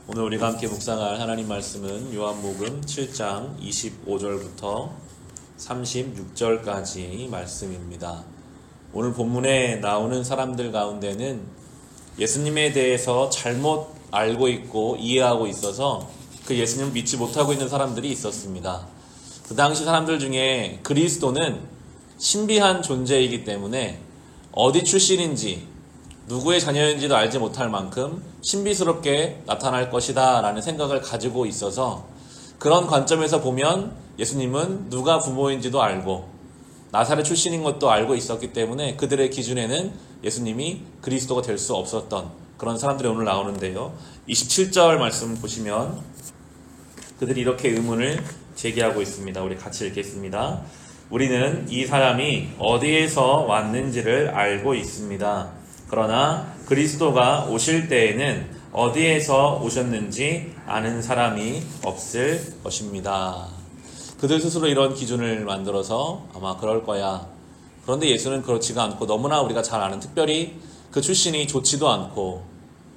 오늘 우리가 함께 묵상할 하나님 말씀은 요한복음 7장 25절부터 36절까지 말씀입니다. 오늘 본문에 나오는 사람들 가운데는 예수님에 대해서 잘못 알고 있고 이해하고 있어서 그 예수님을 믿지 못하고 있는 사람들이 있었습니다. 그 당시 사람들 중에 그리스도는 신비한 존재이기 때문에 어디 출신인지 누구의 자녀인지도 알지 못할 만큼 신비스럽게 나타날 것이다 라는 생각을 가지고 있어서 그런 관점에서 보면 예수님은 누가 부모인지도 알고 나사렛 출신인 것도 알고 있었기 때문에 그들의 기준에는 예수님이 그리스도가 될 수 없었던 그런 사람들이 오늘 나오는데요. 27절 말씀 보시면 그들이 이렇게 의문을 제기하고 있습니다. 우리 같이 읽겠습니다. 우리는 이 사람이 어디에서 왔는지를 알고 있습니다. 그러나 그리스도가 오실 때에는 어디에서 오셨는지 아는 사람이 없을 것입니다. 그들 스스로 이런 기준을 만들어서 아마 그럴 거야. 그런데 예수는 그렇지가 않고 너무나 우리가 잘 아는, 특별히 그 출신이 좋지도 않고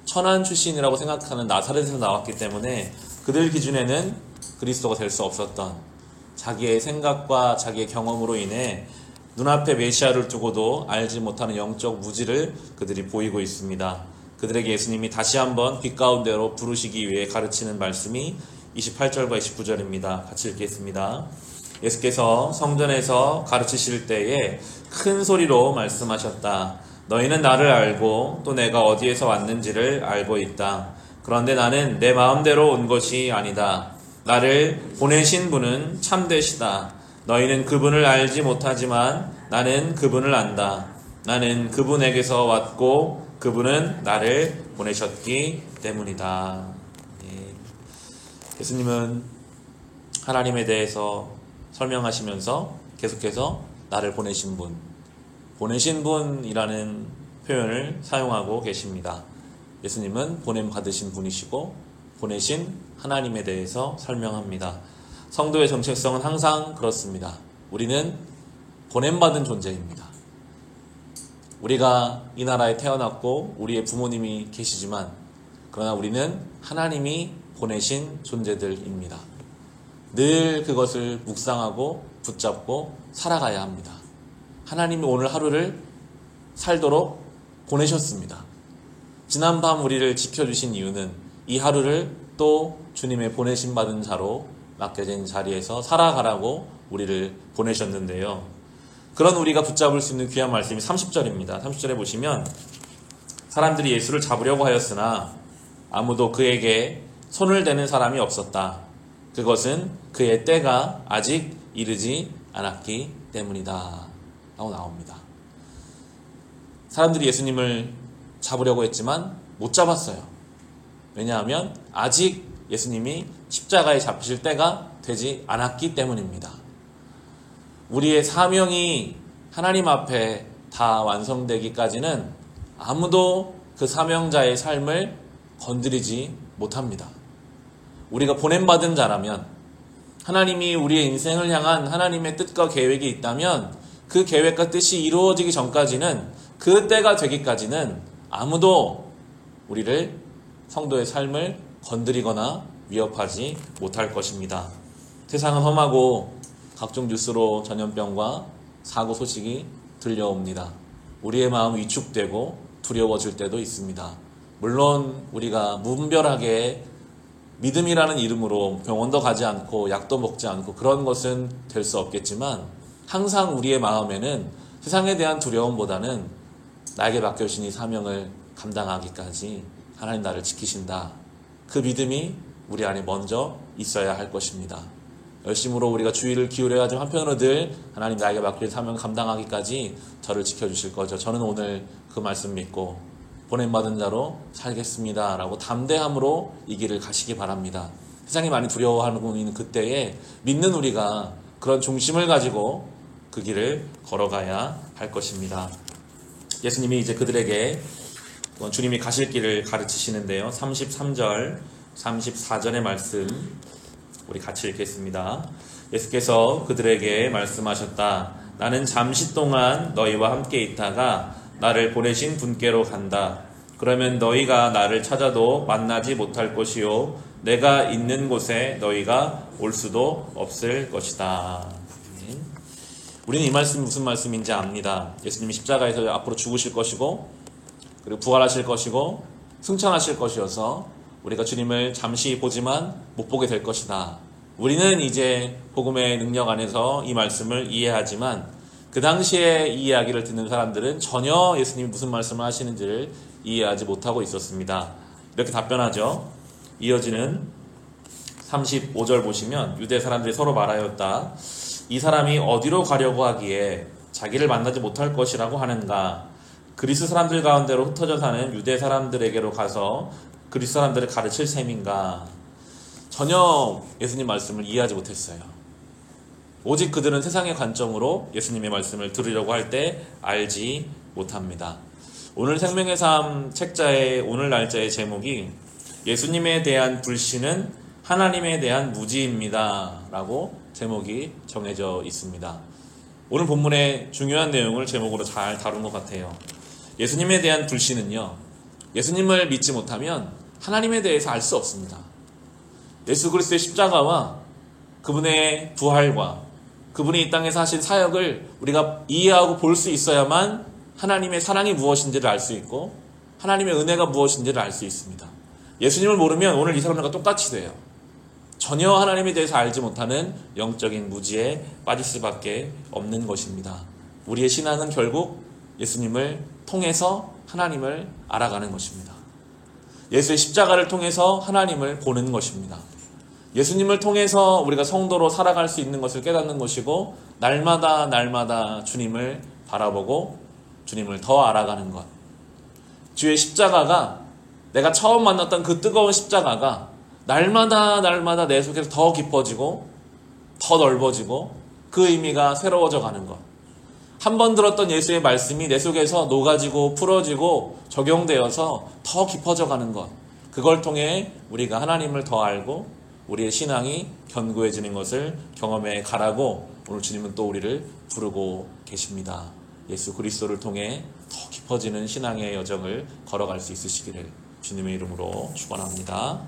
천한 출신이라고 생각하는 나사렛에서 나왔기 때문에 그들 기준에는 그리스도가 될 수 없었던, 자기의 생각과 자기의 경험으로 인해 눈앞에 메시아를 두고도 알지 못하는 영적 무지를 그들이 보이고 있습니다. 그들에게 예수님이 다시 한번 빛 가운데로 부르시기 위해 가르치는 말씀이 28절과 29절입니다. 같이 읽겠습니다. 예수께서 성전에서 가르치실 때에 큰 소리로 말씀하셨다. 너희는 나를 알고 또 내가 어디에서 왔는지를 알고 있다. 그런데 나는 내 마음대로 온 것이 아니다. 나를 보내신 분은 참되시다. 너희는 그분을 알지 못하지만 나는 그분을 안다. 나는 그분에게서 왔고 그분은 나를 보내셨기 때문이다. 예수님은 하나님에 대해서 설명하시면서 계속해서 나를 보내신 분, 보내신 분이라는 표현을 사용하고 계십니다. 예수님은 보냄 받으신 분이시고 보내신 하나님에 대해서 설명합니다. 성도의 정체성은 항상 그렇습니다. 우리는 보냄받은 존재입니다. 우리가 이 나라에 태어났고 우리의 부모님이 계시지만 그러나 우리는 하나님이 보내신 존재들입니다. 늘 그것을 묵상하고 붙잡고 살아가야 합니다. 하나님이 오늘 하루를 살도록 보내셨습니다. 지난밤 우리를 지켜주신 이유는 이 하루를 또 주님의 보내심 받은 자로 맡겨진 자리에서 살아가라고 우리를 보내셨는데요. 그런 우리가 붙잡을 수 있는 귀한 말씀이 30절입니다. 30절에 보시면 사람들이 예수를 잡으려고 하였으나 아무도 그에게 손을 대는 사람이 없었다. 그것은 그의 때가 아직 이르지 않았기 때문이다 라고 나옵니다. 사람들이 예수님을 잡으려고 했지만 못 잡았어요. 왜냐하면 아직 예수님이 십자가에 잡히실 때가 되지 않았기 때문입니다. 우리의 사명이 하나님 앞에 다 완성되기까지는 아무도 그 사명자의 삶을 건드리지 못합니다. 우리가 보냄받은 자라면, 하나님이 우리의 인생을 향한 하나님의 뜻과 계획이 있다면 그 계획과 뜻이 이루어지기 전까지는, 그 때가 되기까지는 아무도 우리를, 성도의 삶을 건드리거나 위협하지 못할 것입니다. 세상은 험하고 각종 뉴스로 전염병과 사고 소식이 들려옵니다. 우리의 마음이 위축되고 두려워질 때도 있습니다. 물론 우리가 무분별하게 믿음이라는 이름으로 병원도 가지 않고 약도 먹지 않고 그런 것은 될 수 없겠지만 항상 우리의 마음에는 세상에 대한 두려움보다는 나에게 맡겨주신 이 사명을 감당하기까지 하나님 나를 지키신다. 그 믿음이 우리 안에 먼저 있어야 할 것입니다. 열심으로 우리가 주의를 기울여야 하지만 한편으로 늘 하나님 나에게 맡긴 사명 감당하기까지 저를 지켜주실 거죠. 저는 오늘 그 말씀 믿고 보냄받은 자로 살겠습니다 라고 담대함으로 이 길을 가시기 바랍니다. 세상이 많이 두려워하고 있는 그때에 믿는 우리가 그런 중심을 가지고 그 길을 걸어가야 할 것입니다. 예수님이 이제 그들에게 주님이 가실 길을 가르치시는데요. 33절, 34절의 말씀 우리 같이 읽겠습니다. 예수께서 그들에게 말씀하셨다. 나는 잠시 동안 너희와 함께 있다가 나를 보내신 분께로 간다. 그러면 너희가 나를 찾아도 만나지 못할 것이요 내가 있는 곳에 너희가 올 수도 없을 것이다. 우리는 이 말씀이 무슨 말씀인지 압니다. 예수님이 십자가에서 앞으로 죽으실 것이고 그리고 부활하실 것이고 승천하실 것이어서 우리가 주님을 잠시 보지만 못 보게 될 것이다. 우리는 이제 복음의 능력 안에서 이 말씀을 이해하지만 그 당시에 이 이야기를 듣는 사람들은 전혀 예수님이 무슨 말씀을 하시는지를 이해하지 못하고 있었습니다. 이렇게 답변하죠. 이어지는 35절 보시면 유대 사람들이 서로 말하였다. 이 사람이 어디로 가려고 하기에 자기를 만나지 못할 것이라고 하는가. 그리스 사람들 가운데로 흩어져 사는 유대 사람들에게로 가서 그리스 사람들을 가르칠 셈인가. 전혀 예수님 말씀을 이해하지 못했어요. 오직 그들은 세상의 관점으로 예수님의 말씀을 들으려고 할 때 알지 못합니다. 오늘 생명의 삶 책자의 오늘 날짜의 제목이 예수님에 대한 불신은 하나님에 대한 무지입니다 라고 제목이 정해져 있습니다. 오늘 본문의 중요한 내용을 제목으로 잘 다룬 것 같아요. 예수님에 대한 불신은요, 예수님을 믿지 못하면 하나님에 대해서 알 수 없습니다. 예수 그리스도의 십자가와 그분의 부활과 그분이 이 땅에서 하신 사역을 우리가 이해하고 볼 수 있어야만 하나님의 사랑이 무엇인지를 알 수 있고 하나님의 은혜가 무엇인지를 알 수 있습니다. 예수님을 모르면 오늘 이 사람들과 똑같이 돼요. 전혀 하나님에 대해서 알지 못하는 영적인 무지에 빠질 수밖에 없는 것입니다. 우리의 신앙은 결국 예수님을 통해서 하나님을 알아가는 것입니다. 예수의 십자가를 통해서 하나님을 보는 것입니다. 예수님을 통해서 우리가 성도로 살아갈 수 있는 것을 깨닫는 것이고 날마다 주님을 바라보고 주님을 더 알아가는 것. 주의 십자가가 내가 처음 만났던 그 뜨거운 십자가가 날마다 내 속에서 더 깊어지고 더 넓어지고 그 의미가 새로워져 가는 것. 한 번 들었던 예수의 말씀이 내 속에서 녹아지고 풀어지고 적용되어서 더 깊어져 가는 것. 그걸 통해 우리가 하나님을 더 알고 우리의 신앙이 견고해지는 것을 경험해 가라고 오늘 주님은 또 우리를 부르고 계십니다. 예수 그리스도를 통해 더 깊어지는 신앙의 여정을 걸어갈 수 있으시기를 주님의 이름으로 축원합니다.